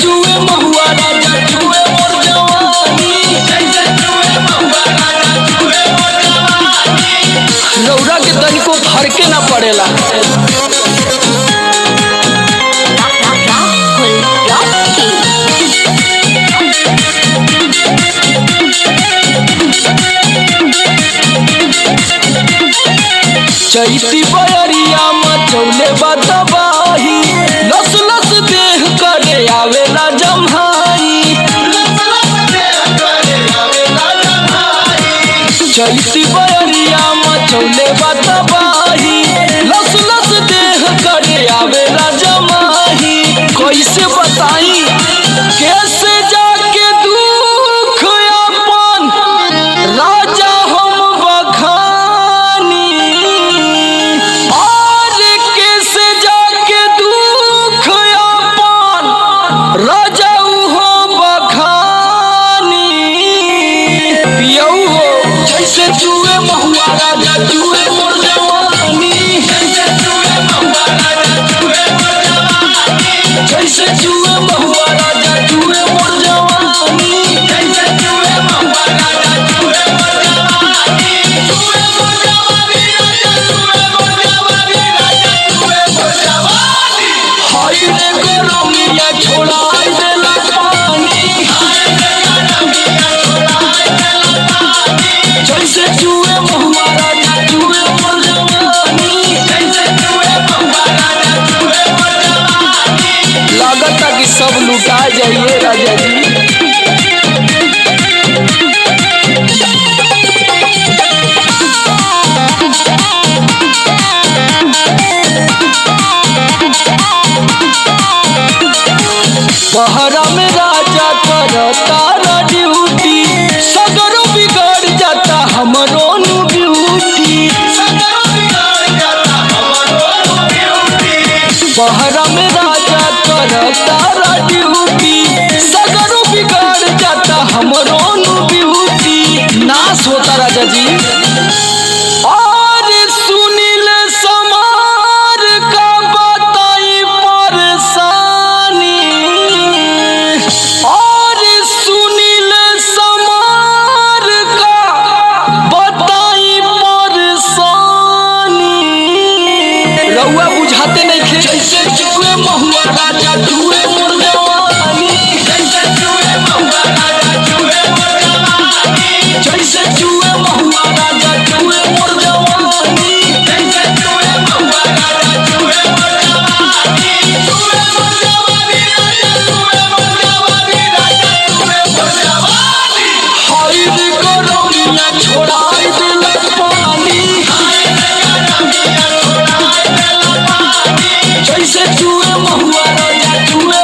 चुए महुआ राजा चुए मोर जवानी, जैसे चुए महुआ राजा चुए मोर जवानी। रौरा के तनिको फरके ना पड़ेला। चैती बयरिया मचौले बतबाही, लस लस देह करे आवेला जम्हाई। चैती बयरिया मचौले बतबाही, लस लस देह करे आवेला जमाही। कैसे बताई कैसे जाके दुख अपन राजा हम बखानी, और कैसे जाके दुख अपन राजा हो बखानी। पियऊ हो जैसे चुए महुआ राजा चुए मोर जवानी, जैसे चुए महुआ राजा चुए मोर जवानी। जैसे चुए महुआ राजा चुए मोर जवानी, जैसे चुए महुआ राजा चुए मोर जवानी। चुए मोर जवानी राजा चुए मोर जवानी, राजा चुए मोर जवानी। हाय रे गरमिया छोड़ाई देला पानी, हाय रे गरमिया छोड़ाई देला पानी। जैसे चुए महुआ राजा चुए मोर जवानी, जैसे चुए महुआ राजा चुए मोर जवानी। लागता कि सब लुटा जाइए राजा जी। बहरा में राजा करता ड्यूटी, सगरो बिगड़ जाता हमरो नु ब्यूटी। बहरा में राजा करता ड्यूटी, सगरो बिगड़ जाता हमरो नु ब्यूटी। नाश होता राजा जी। और सुनील समार का बताई परेशानी, और सुनील समार का बताई परेशानी। रउआ बुझाते नहीं थे जैसे चुए महुआ राजा चुए मोर जवानी, जैसे चुए महुआ राजा चुए मोर जवानी। जैसे चुए महुआ राजा चुए मोर जवानी, जैसे चुए महुआ राजा चुए मोर जवानी। चुए मोर जवानी राजा चुए मोर जवानी, राजा चुए मोर जवानी। हाय रे गरमिया छोड़ाई देला पानी, हाय रे गरमिया छोड़ाई देला पानी। जैसे चुए महुआ राजा चुए